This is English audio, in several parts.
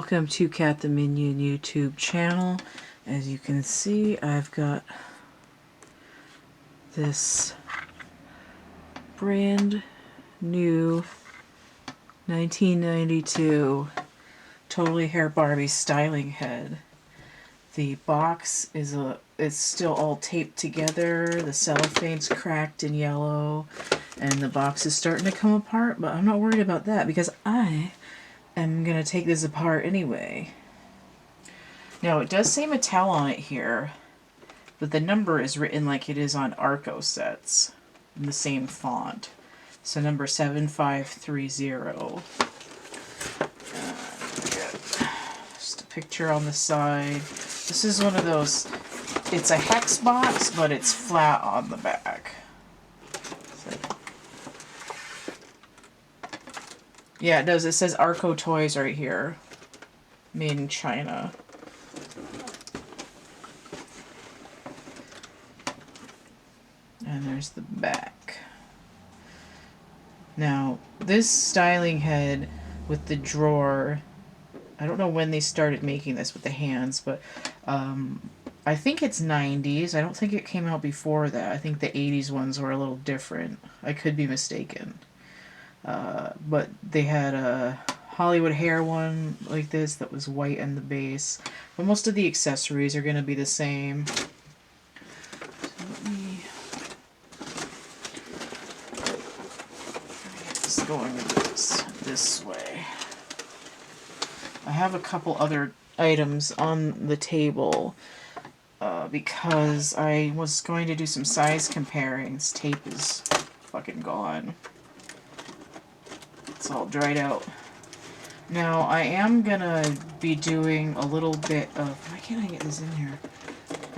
Welcome to CATtheMinion YouTube channel. As you can see, I've got this brand new 1992 Totally Hair Barbie styling head. The box is it's still all taped together, the cellophane's cracked and yellow, and the box is starting to come apart, but I'm not worried about that because I am going to take this apart anyway. Now, it does say Mattel on it here, but the number is written like it is on Arco sets in the same font. So number 7530. Just a picture on the side. This is one of those, it's a hex box, but it's flat on the back. Yeah, it does. It says Arco Toys right here. Made in China. And there's the back. Now, this styling head with the drawer, I don't know when they started making this with the hands, but I think it's 90s. I don't think it came out before that. I think the 80s ones were a little different. I could be mistaken. But they had a Hollywood hair one like this that was white in the base. But most of the accessories are going to be the same. So let me get this going this way. I have a couple other items on the table because I was going to do some size comparing. This tape is fucking gone. It's all dried out. Now, I am gonna be doing a little bit of... Why can't I get this in here?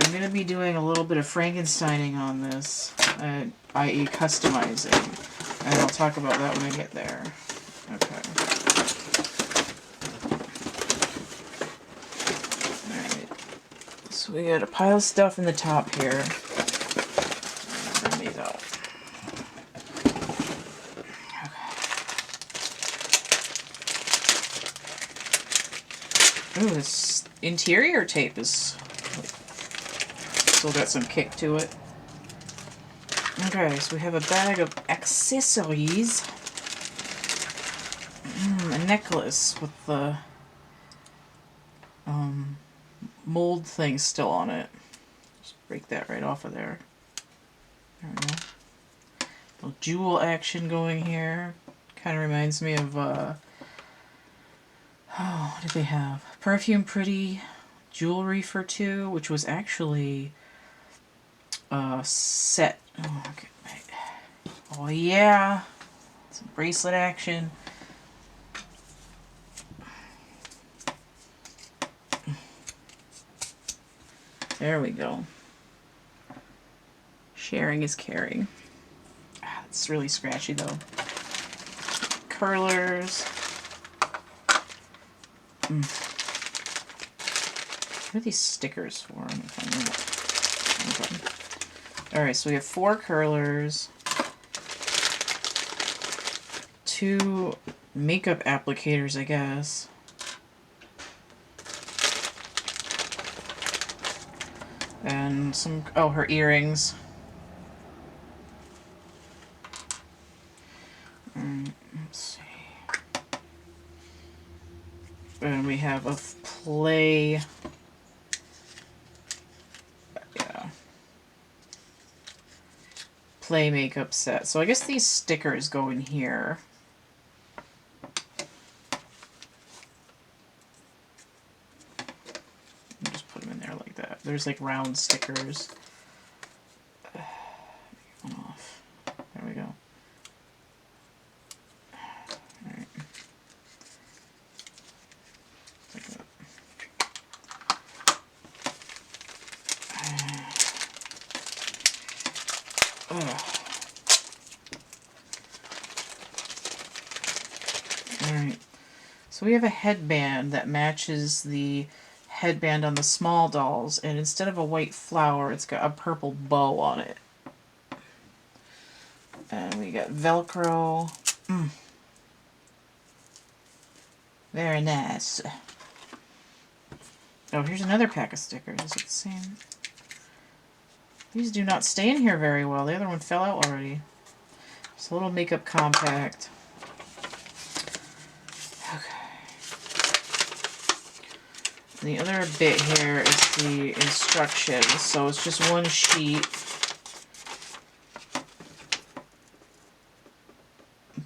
I'm gonna be doing a little bit of Frankensteining on this, i.e. customizing. And I'll talk about that when I get there. Okay. Alright. So we got a pile of stuff in the top here. Bring these out. Ooh, this interior tape is still got some kick to it. Okay, so we have a bag of accessories. A necklace with the mold thing still on it. Just break that right off of there. There we go. Little jewel action going here. Kind of reminds me of oh, what did they have? Perfume Pretty jewelry for two, which was actually set. Oh, okay. Oh yeah, some bracelet action. There we go. Sharing is caring. Ah, it's really scratchy though. Curlers. What are these stickers for? Alright, so we have 4 curlers, 2 makeup applicators, I guess. And some, oh, her earrings. Let's see. And we have a play, play makeup set. So I guess these stickers go in here. Just put them in there like that. There's like round stickers. One off. There we go. Alright. Like that. Alright, so we have a headband that matches the headband on the small dolls, and instead of a white flower, it's got a purple bow on it. And we got Velcro. Very nice. Oh, here's another pack of stickers. Is it the same? These do not stay in here very well. The other one fell out already. It's a little makeup compact. Okay. The other bit here is the instructions. So it's just one sheet.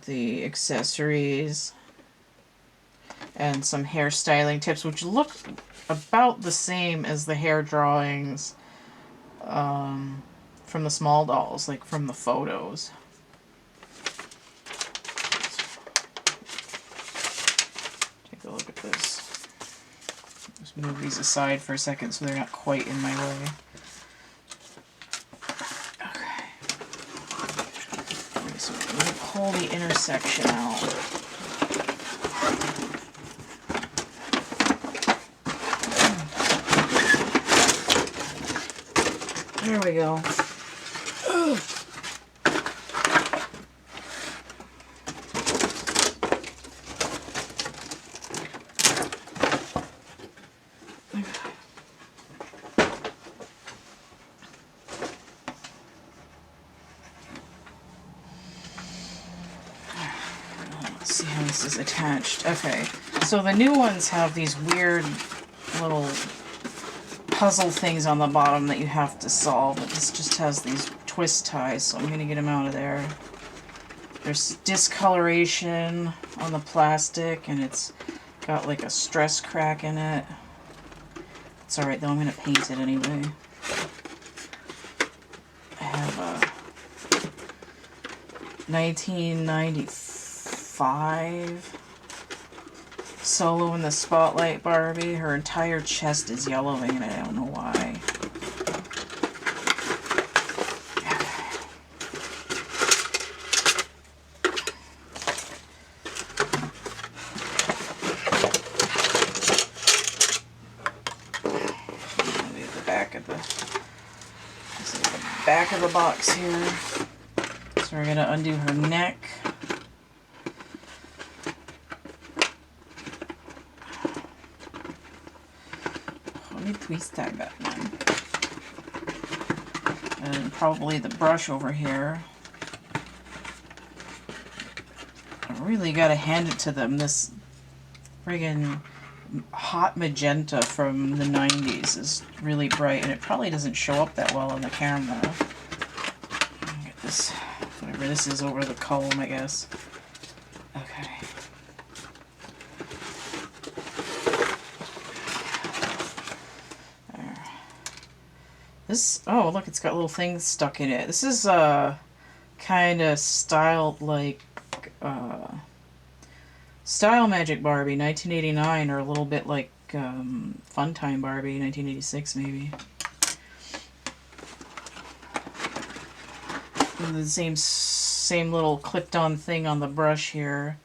The accessories. And some hairstyling tips, which look about the same as the hair drawings from the small dolls, like from the photos. Take a look at this. Just move these aside for a second so they're not quite in my way. Okay. So I'm going to pull the intersection out. There we go. Let's see how this is attached. Okay, so the new ones have these weird little puzzle things on the bottom that you have to solve, but this just has these twist ties, so I'm going to get them out of there. There's discoloration on the plastic, and it's got like a stress crack in it. It's alright though, I'm going to paint it anyway. I have a 1995 Solo in the Spotlight Barbie. Her entire chest is yellowing and I don't know why. Back of the box here. So we're going to undo her neck. Let me twist that back then. And probably the brush over here. I really got to hand it to them. This friggin' hot magenta from the 90s is really bright, and it probably doesn't show up that well on the camera. Get this, whatever this is, over the comb, I guess. Okay. There. This, oh look, it's got little things stuck in it. This is kind of styled like Style Magic Barbie, 1989, or a little bit like Fun Time Barbie, 1986 maybe. And the same little clipped-on thing on the brush here,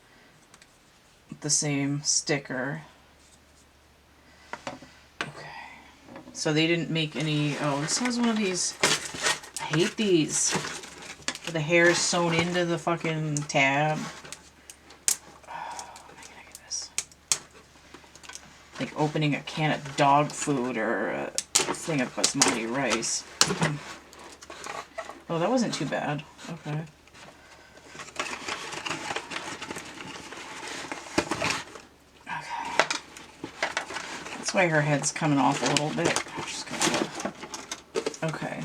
with the same sticker. Okay, so they didn't make any. Oh, this has one of these. I hate these. Where the hair is sewn into the fucking tab. Like opening a can of dog food or a thing of basmati rice. Oh, that wasn't too bad. Okay. Okay. That's why her head's coming off a little bit. Just gonna... Okay.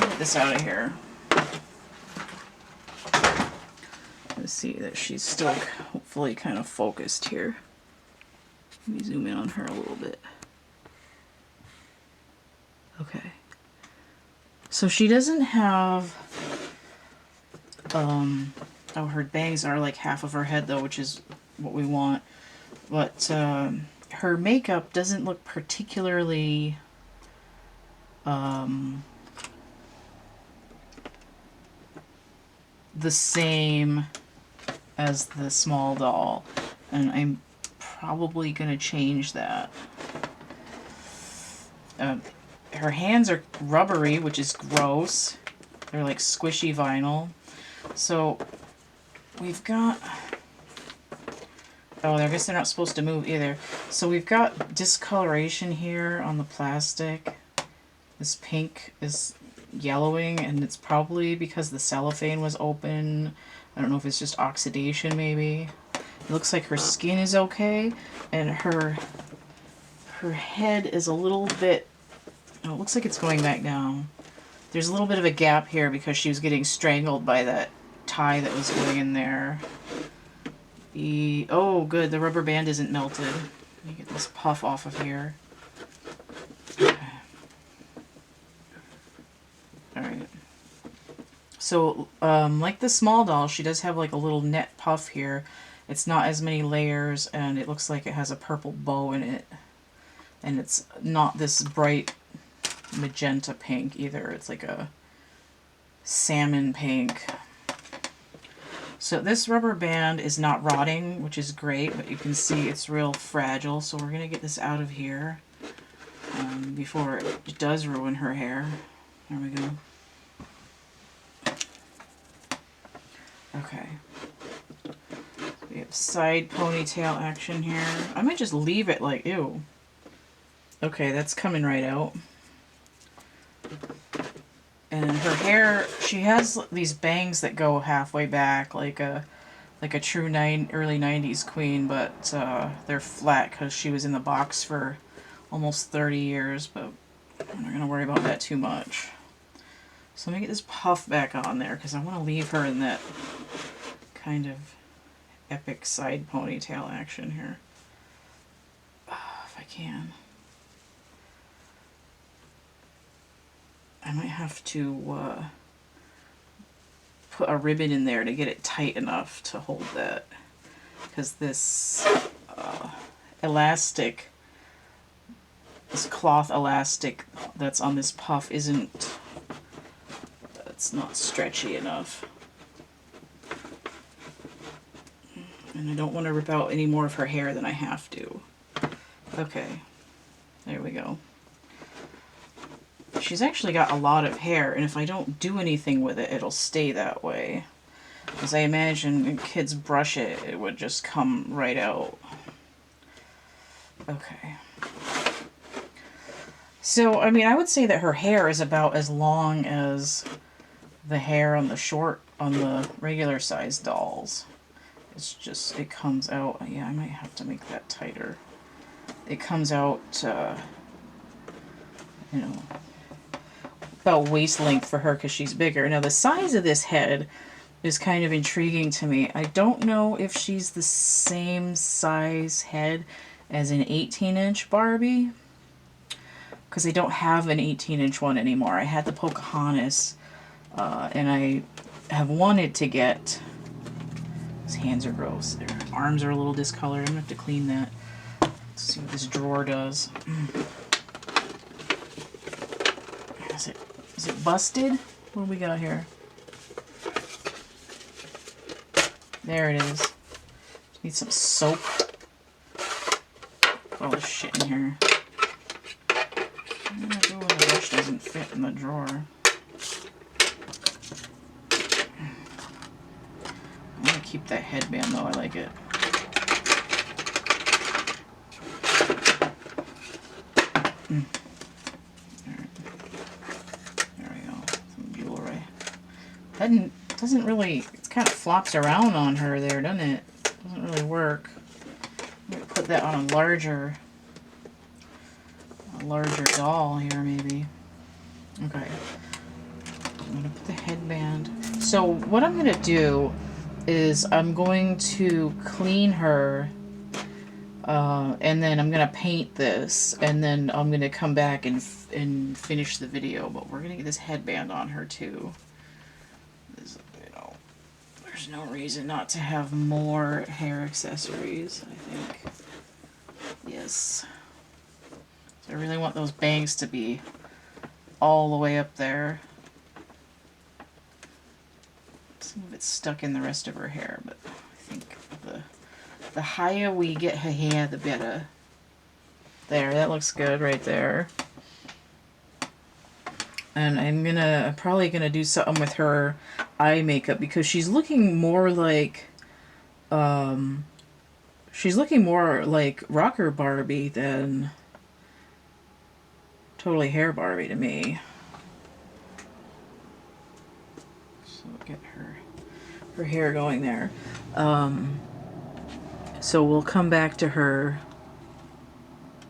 Get this out of here. See that she's still hopefully kind of focused here. Let me zoom in on her a little bit. Okay. So she doesn't have, oh, her bangs are like half of her head though, which is what we want. But her makeup doesn't look particularly the same as the small doll, and I'm probably gonna change that. Her hands are rubbery, which is gross. They're like squishy vinyl. So we've got Oh, I guess they're not supposed to move either. So we've got discoloration here on the plastic. This pink is yellowing, and it's probably because the cellophane was open. I don't know if it's just oxidation maybe. It looks like her skin is okay, and her head is a little bit, oh, it looks like it's going back down. There's a little bit of a gap here because she was getting strangled by that tie that was going in there. Oh, good, the rubber band isn't melted. Let me get this puff off of here. Okay. Alright. So, like the small doll, she does have like a little net puff here. It's not as many layers, and it looks like it has a purple bow in it. And it's not this bright magenta pink either. It's like a salmon pink. So this rubber band is not rotting, which is great, but you can see it's real fragile. So we're going to get this out of here before it does ruin her hair. There we go. Okay. We have side ponytail action here. I might just leave it like, ew. Okay, that's coming right out. And her hair, she has these bangs that go halfway back, like a true early 90s queen, but they're flat because she was in the box for almost 30 years, but I'm not going to worry about that too much. So let me get this puff back on there because I want to leave her in that kind of epic side ponytail action here. If I can. I might have to put a ribbon in there to get it tight enough to hold that, because this elastic, this cloth elastic that's on this puff it's not stretchy enough. And I don't want to rip out any more of her hair than I have to. Okay, there we go. She's actually got a lot of hair, and if I don't do anything with it, it'll stay that way. As I imagine when kids brush it, it would just come right out. Okay. So, I mean, I would say that her hair is about as long as the hair on the regular size dolls. It's just, it comes out, yeah, I might have to make that tighter. It comes out, you know, about waist length for her because she's bigger. Now the size of this head is kind of intriguing to me. I don't know if she's the same size head as an 18-inch Barbie, because I don't have an 18-inch one anymore. I had the Pocahontas, and I have wanted to get, his hands are gross, their arms are a little discolored, I'm gonna have to clean that. Let's see what this drawer does. Is it busted? What do we got here? There it is. Need some soap. Put all this shit in here. I'm gonna do when the brush doesn't fit in the drawer. I want to keep that headband though, I like it. That doesn't really, it kind of flops around on her there, doesn't it? Doesn't really work. I'm gonna put that on a larger doll here maybe. Okay. I'm gonna put the headband. So what I'm gonna do is I'm going to clean her, and then I'm gonna paint this, and then I'm gonna come back and finish the video. But we're gonna get this headband on her too. There's no reason not to have more hair accessories, I think. Yes. So I really want those bangs to be all the way up there. Some of it's stuck in the rest of her hair, but I think the higher we get her hair, the better. There, that looks good right there. And I'm probably gonna do something with her eye makeup because she's looking more like she's looking more like rocker Barbie than totally hair Barbie to me. So get her hair going there. So we'll come back to her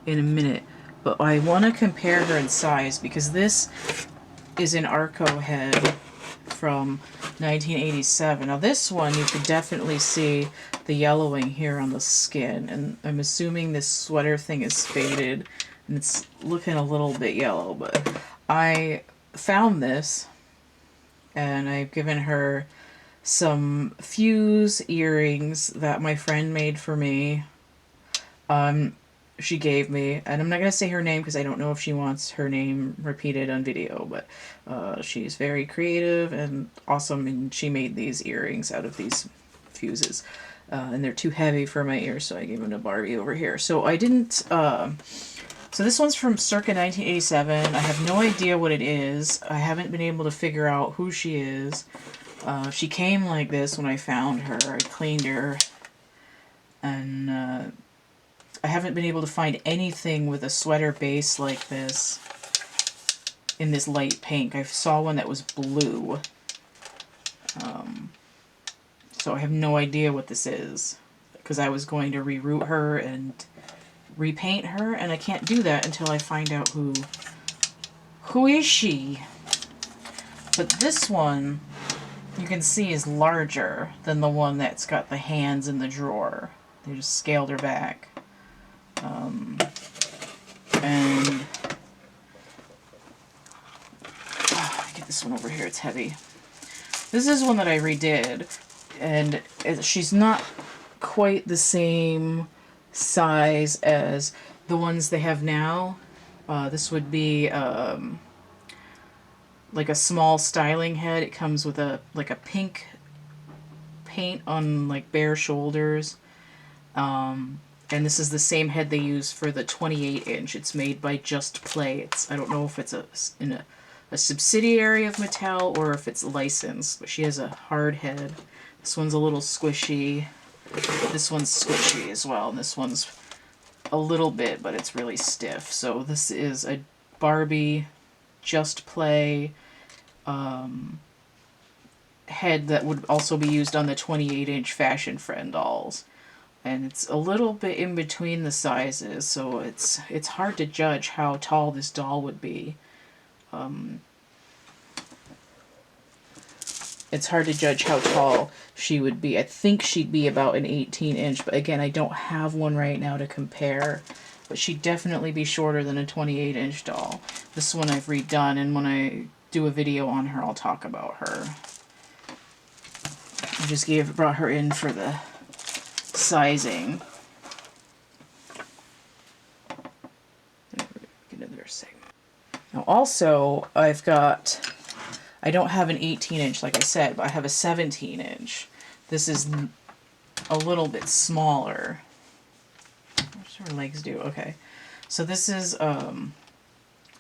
in a minute, but I want to compare her in size because this is an Arco head from 1987. Now this one you could definitely see the yellowing here on the skin, and I'm assuming this sweater thing is faded and it's looking a little bit yellow, but I found this and I've given her some fuse earrings that my friend made for me. She gave me, and I'm not going to say her name because I don't know if she wants her name repeated on video, but she's very creative and awesome, and she made these earrings out of these fuses. And they're too heavy for my ears, so I gave them to Barbie over here. So I didn't, so this one's from circa 1987. I have no idea what it is. I haven't been able to figure out who she is. She came like this when I found her. I cleaned her, and I haven't been able to find anything with a sweater base like this in this light pink. I saw one that was blue. So I have no idea what this is because I was going to reroute her and repaint her, and I can't do that until I find out who is she. But this one you can see is larger than the one that's got the hands in the drawer. They just scaled her back. And get this one over here, it's heavy. This is one that I redid, and she's not quite the same size as the ones they have now. This would be like a small styling head. It comes with a pink paint on like bare shoulders. And this is the same head they use for the 28-inch. It's made by Just Play. I don't know if it's in a subsidiary of Mattel or if it's licensed, but she has a hard head. This one's a little squishy. This one's squishy as well. And this one's a little bit, but it's really stiff. So this is a Barbie Just Play head that would also be used on the 28-inch Fashion Friend dolls. And it's a little bit in between the sizes, so it's hard to judge how tall this doll would be. It's hard to judge how tall she would be. I think she'd be about an 18-inch, but again, I don't have one right now to compare. But she'd definitely be shorter than a 28-inch doll. This one I've redone, and when I do a video on her, I'll talk about her. I just brought her in for the sizing. Get another segment. Now also, I don't have an 18-inch like I said, but I have a 17-inch. This is a little bit smaller. What does her legs do? Okay. So this is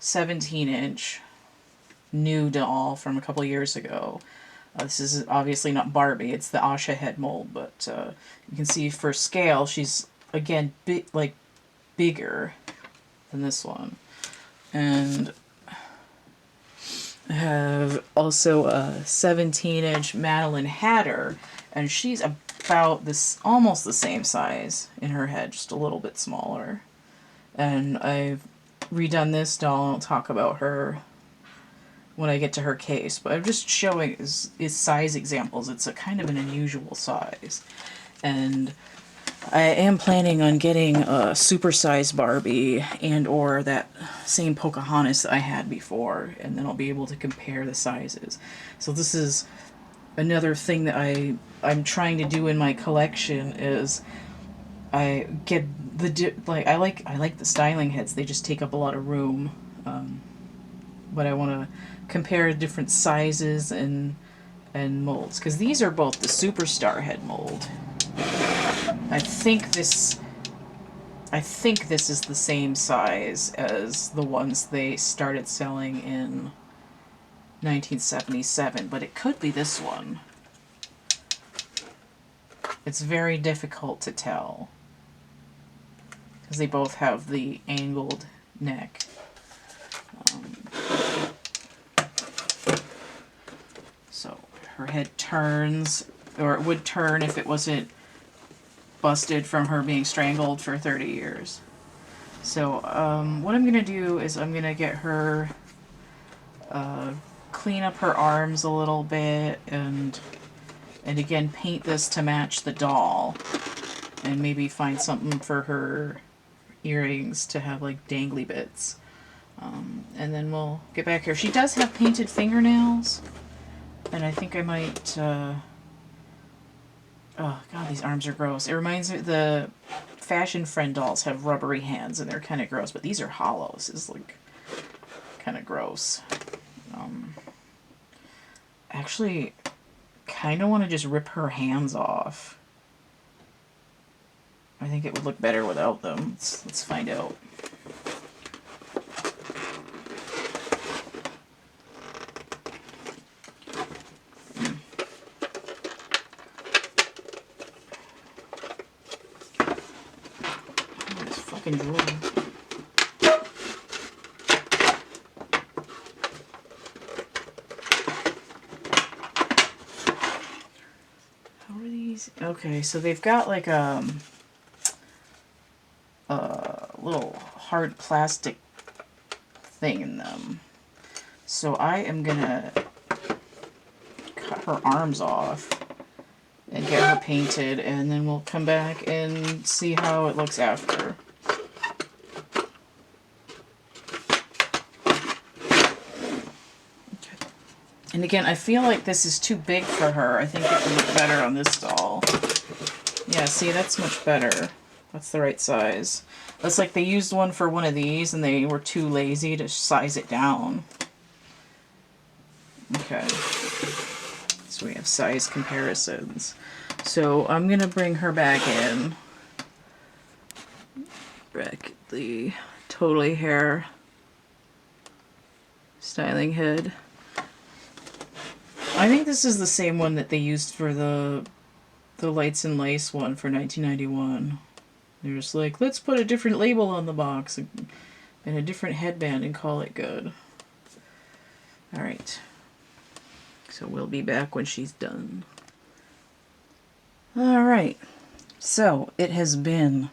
17-inch new doll from a couple years ago. This is obviously not Barbie, it's the Asha head mold, but you can see for scale, she's, again, bigger than this one. And I have also a 17-inch Madeline Hatter, and she's about almost the same size in her head, just a little bit smaller. And I've redone this doll, and I'll talk about her when I get to her case, but I'm just showing is size examples. It's a kind of an unusual size, and I am planning on getting a supersized Barbie and or that same Pocahontas that I had before, and then I'll be able to compare the sizes. So this is another thing that I'm trying to do in my collection is I get I like the styling heads. They just take up a lot of room, but I want to compare different sizes and molds, because these are both the Superstar head mold. I think this is the same size as the ones they started selling in 1977, but it could be this one. It's very difficult to tell. because they both have the angled neck. So her head turns, or it would turn if it wasn't busted from her being strangled for 30 years. So what I'm going to do is I'm going to get her, clean up her arms a little bit, and again paint this to match the doll, and maybe find something for her earrings to have like dangly bits. And then we'll get back here. She does have painted fingernails, and I think I might, oh god, these arms are gross. It reminds me, the Fashion Friend dolls have rubbery hands and they're kind of gross, but these are hollow. This is like kind of gross. Actually, kind of want to just rip her hands off. I think it would look better without them. Let's find out. Drawer. How are these? Okay, so they've got like a little hard plastic thing in them. So I am gonna cut her arms off and get her painted, and then we'll come back and see how it looks after. And again, I feel like this is too big for her. I think it would look better on this doll. Yeah, see, that's much better. That's the right size. That's like they used one for one of these and they were too lazy to size it down. Okay. So we have size comparisons. So I'm going to bring her back in. Back at the totally hair styling head. I think this is the same one that they used for the Lights and Lace one for 1991. They're just like, let's put a different label on the box and a different headband and call it good. Alright. So we'll be back when she's done. Alright. So it has been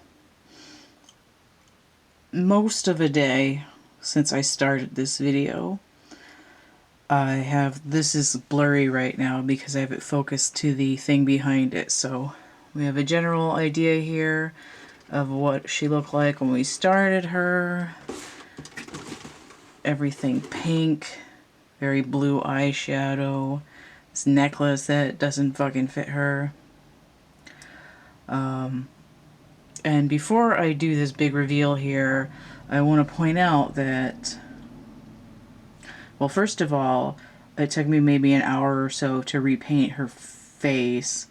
most of a day since I started this video. This is blurry right now because I have it focused to the thing behind it. So we have a general idea here of what she looked like when we started her. Everything pink, very blue eyeshadow, this necklace that doesn't fucking fit her. And before I do this big reveal here, I want to point out that, well, first of all, it took me maybe an hour or so to repaint her face,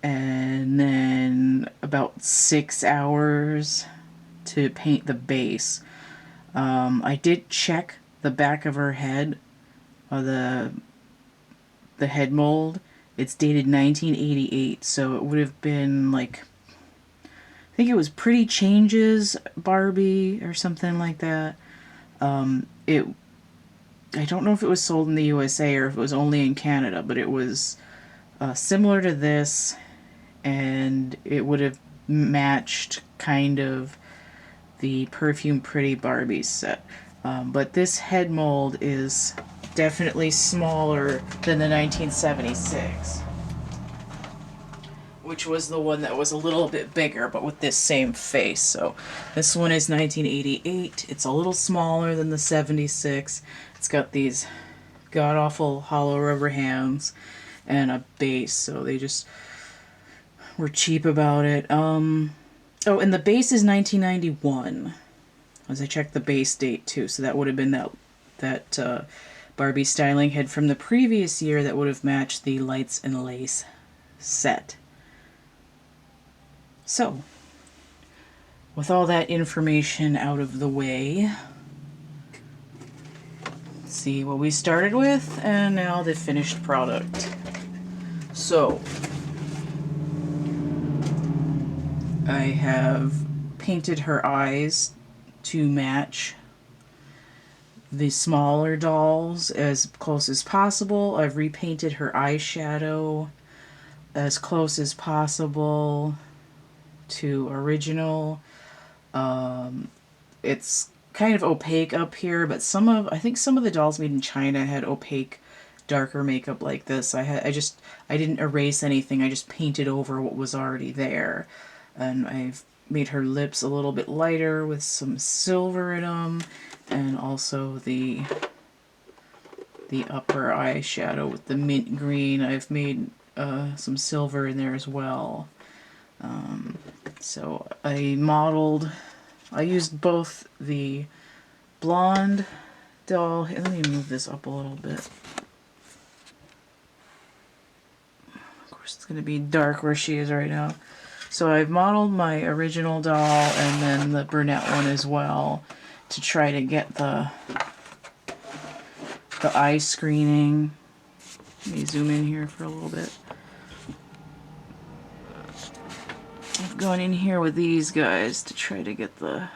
and then about 6 hours to paint the base. I did check the back of her head, the head mold. It's dated 1988, so it would have been like, I think it was Pretty Changes Barbie or something like that. I don't know if it was sold in the USA or if it was only in Canada, but it was similar to this, and it would have matched kind of the Perfume Pretty Barbie set. But this head mold is definitely smaller than the 1976, which was the one that was a little bit bigger, but with this same face. So this one is 1988. It's a little smaller than the 76. It's got these god-awful hollow rubber hands and a base, so they just were cheap about it. Oh, and the base is 1991, as I checked the base date too, so that would have been that Barbie styling head from the previous year that would have matched the Lights and Lace set. So, with all that information out of the way, see what we started with, and now the finished product. So, I have painted her eyes to match the smaller dolls as close as possible. I've repainted her eyeshadow as close as possible to original. It's kind of opaque up here, but I think some of the dolls made in China had opaque, darker makeup like this. I didn't erase anything. I just painted over what was already there, and I've made her lips a little bit lighter with some silver in them, and also the upper eyeshadow with the mint green. I've made some silver in there as well. So I used both the blonde doll. Let me move this up a little bit. Of course, it's going to be dark where she is right now. So I've modeled my original doll and then the brunette one as well to try to get the eye screening. Let me zoom in here for a little bit. I've gone in here with these guys to try to get the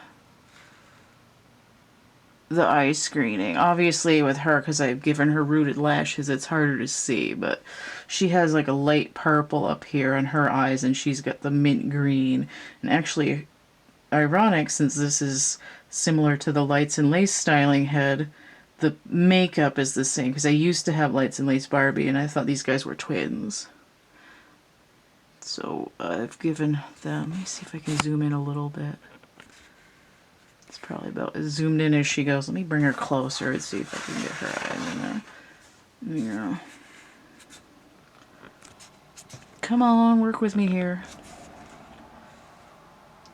eye screening. Obviously with her, because I've given her rooted lashes, it's harder to see, but she has like a light purple up here on her eyes, and she's got the mint green. And actually, ironic, since this is similar to the Lights and Lace styling head, the makeup is the same, because I used to have Lights and Lace Barbie, and I thought these guys were twins. So I've given them, let me see if I can zoom in a little bit. It's probably about as zoomed in as she goes. Let me bring her closer and see if I can get her eyes in there. There you go. Come on, work with me here.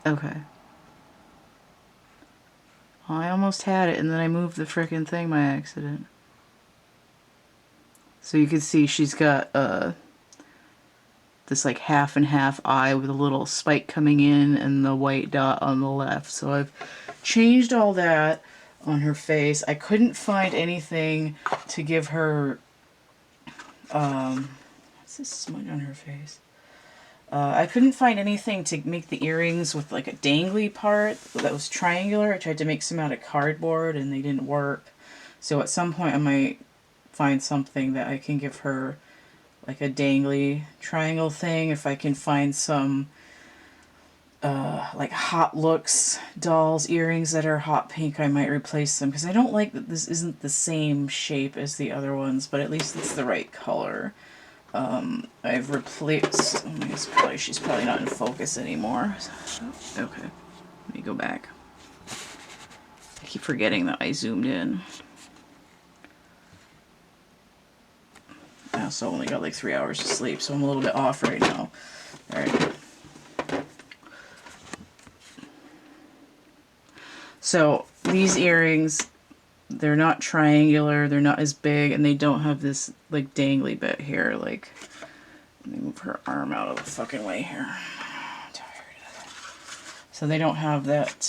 Okay. I almost had it, and then I moved the frickin' thing by accident. So you can see she's got this like half and half eye with a little spike coming in and the white dot on the left. So I've changed all that on her face. I couldn't find anything to give her what's this smudge on her face? I couldn't find anything to make the earrings with like a dangly part that was triangular. I tried to make some out of cardboard and they didn't work. So at some point I might find something that I can give her like a dangly triangle thing. If I can find some like Hot Looks dolls earrings that are hot pink, I might replace them, because I don't like that this isn't the same shape as the other ones, but at least it's the right color. I've replaced, she's probably not in focus anymore. Okay, let me go back. I keep forgetting that I zoomed in. I also only got like 3 hours of sleep, so I'm a little bit off right now. Alright. So these earrings, they're not triangular, they're not as big, and they don't have this like dangly bit here. Like, let me move her arm out of the fucking way here. I'm tired. So they don't have that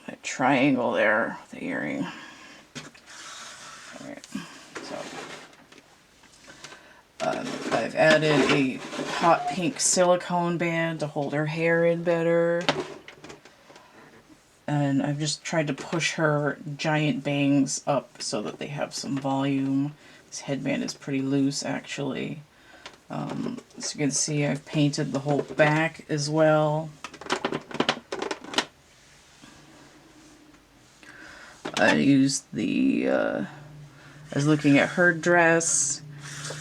that triangle there, the earring. Alright, so I've added a hot pink silicone band to hold her hair in better. And I've just tried to push her giant bangs up so that they have some volume. This headband is pretty loose, actually. As you can see, I've painted the whole back as well. I used I was looking at her dress,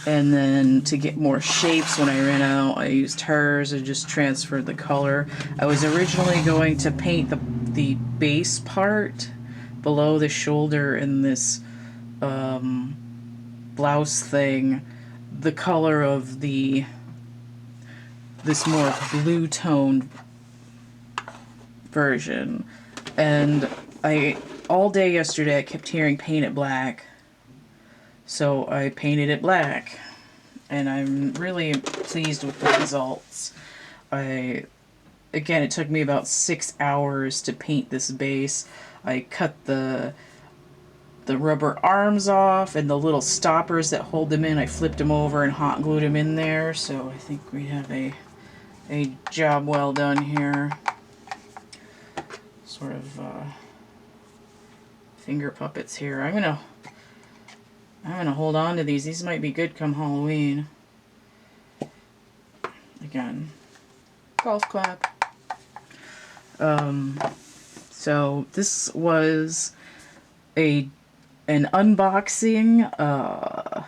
and then to get more shapes when I ran out, I used hers and just transferred the color. I was originally going to paint the base part below the shoulder in this blouse thing the color of this more blue toned version, and all day yesterday I kept hearing paint it black, so I painted it black, and I'm really pleased with the results. Again, it took me about 6 hours to paint this base. I cut the rubber arms off and the little stoppers that hold them in. I flipped them over and hot glued them in there. So I think we have a a job well done here. Sort of finger puppets here. I'm gonna hold on to these. These might be good come Halloween. Again, golf clap. So this was an unboxing,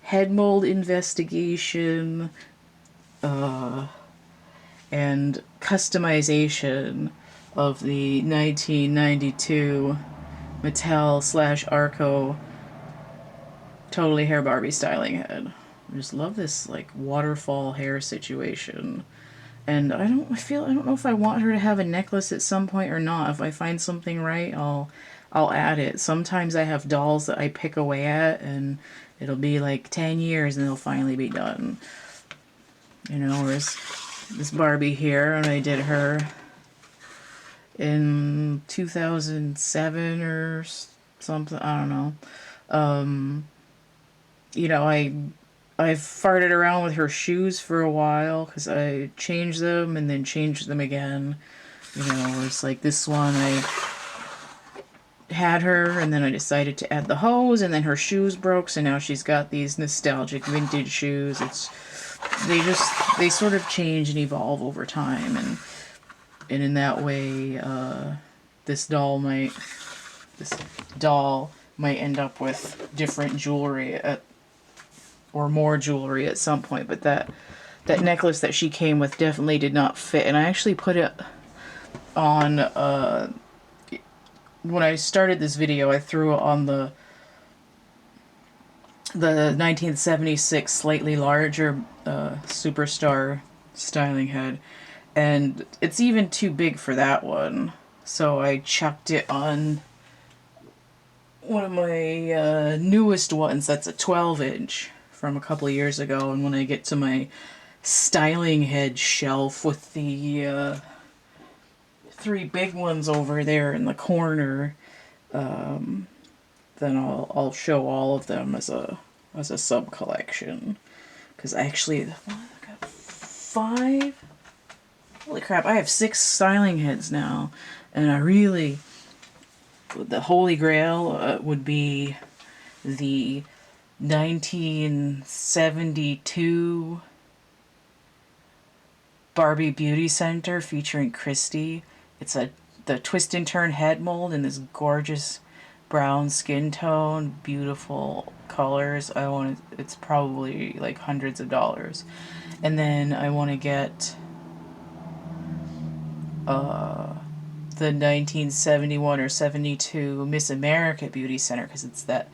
head mold investigation, and customization of the 1992 Mattel/Arco Totally Hair Barbie styling head. I just love this like waterfall hair situation. And I don't know if I want her to have a necklace at some point or not. If I find something right, I'll add it. Sometimes I have dolls that I pick away at and it'll be like 10 years and they'll finally be done. You know, whereas this Barbie here, when I did her in 2007 or something, I don't know. You know, I've farted around with her shoes for a while because I changed them and then changed them again. You know, it's like this one I had her and then I decided to add the hose and then her shoes broke, so now she's got these nostalgic vintage shoes. They sort of change and evolve over time, and in that way this doll might end up with different jewelry or more jewelry at some point, but that necklace that she came with definitely did not fit. And I actually put it on, when I started this video, I threw it on the 1976 slightly larger Superstar styling head, and it's even too big for that one, so I chucked it on one of my newest ones that's a 12-inch from a couple of years ago. And when I get to my styling head shelf with the 3 big ones over there in the corner, then I'll show all of them as a sub collection. Because I got 5. Holy crap! I have 6 styling heads now, and the holy grail would be the 1972 Barbie Beauty Center featuring Christy. It's the twist and turn head mold in this gorgeous brown skin tone, beautiful colors. It's probably like hundreds of dollars. And then I want to get the 1971 or 72 Miss America Beauty Center, because it's that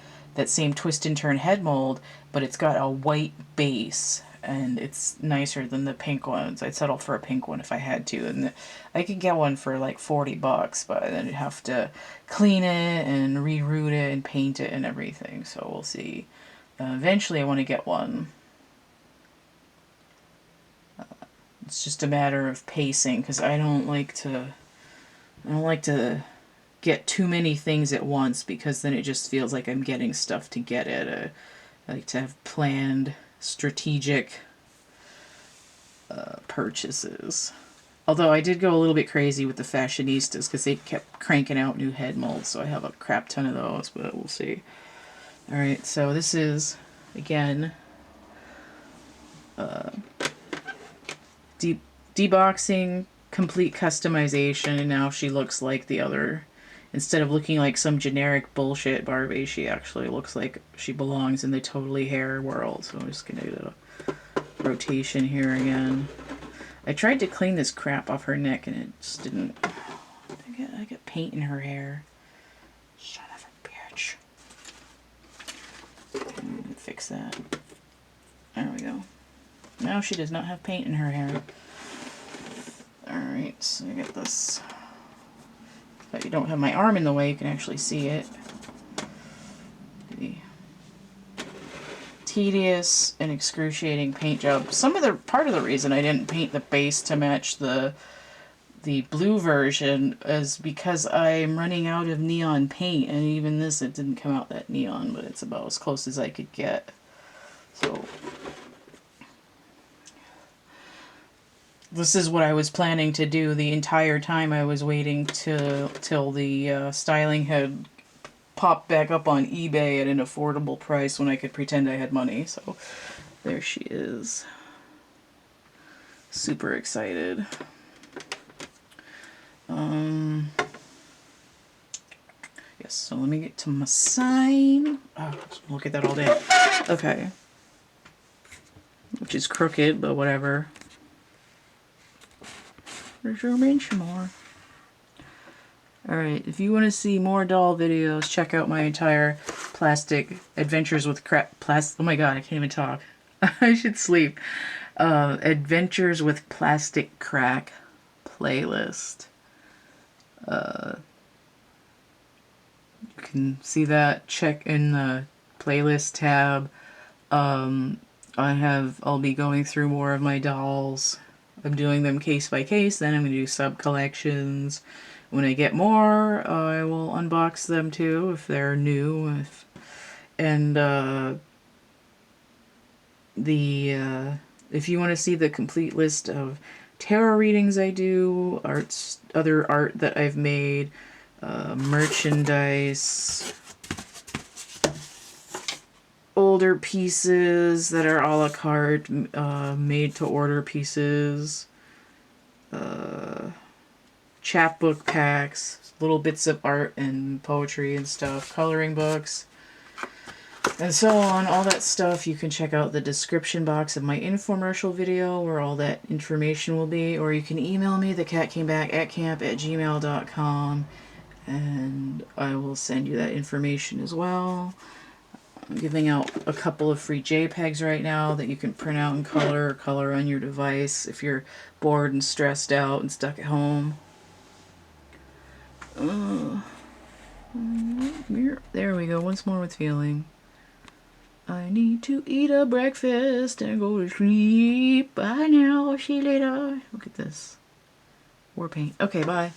same twist and turn head mold, but it's got a white base and it's nicer than the pink ones. I'd settle for a pink one if I had to, and I could get one for like $40, but then I'd have to clean it and reroute it and paint it and everything, so we'll see. Eventually I want to get one. It's just a matter of pacing, because I don't like to get too many things at once, because then it just feels like I'm getting stuff to get it. I like to have planned, strategic purchases. Although I did go a little bit crazy with the fashionistas, because they kept cranking out new head molds, so I have a crap ton of those, but we'll see. Alright, so this is, again, deboxing, complete customization, and now she looks like the other. Instead of looking like some generic bullshit Barbie, she actually looks like she belongs in the totally hair world. So I'm just gonna do a rotation here again. I tried to clean this crap off her neck and it just didn't. I got paint in her hair. Son of a bitch. Fix that. There we go. Now she does not have paint in her hair. Alright, so I get this. But you don't have my arm in the way, you can actually see it. The tedious and excruciating paint job. Part of the reason I didn't paint the base to match the blue version is because I'm running out of neon paint, and even this, it didn't come out that neon, but it's about as close as I could get. So this is what I was planning to do the entire time I was waiting till the styling head popped back up on eBay at an affordable price when I could pretend I had money. So there she is. Super excited. Yes, so let me get to my sign. Oh, look at that all day. Okay. Which is crooked, but whatever. There's your mention more. Alright, if you want to see more doll videos, check out my entire plastic adventures with oh my god, I can't even talk. I should sleep. Adventures with Plastic Crack playlist. You can see that. Check in the playlist tab. I'll be going through more of my dolls. I'm doing them case by case, then I'm going to do sub collections. When I get more, I will unbox them too if they're new. If you want to see the complete list of tarot readings I do, other art that I've made, merchandise, older pieces that are a la carte, made to order pieces, chapbook packs, little bits of art and poetry and stuff, coloring books, and so on. All that stuff you can check out the description box of my infomercial video where all that information will be, or you can email me, thecatcamebackatcamp@gmail.com, and I will send you that information as well. I'm giving out a couple of free JPEGs right now that you can print out and color or color on your device if you're bored and stressed out and stuck at home. There we go, once more with feeling. I need to eat a breakfast and go to sleep. Bye now, see you later. Look at this. War paint. Okay, bye.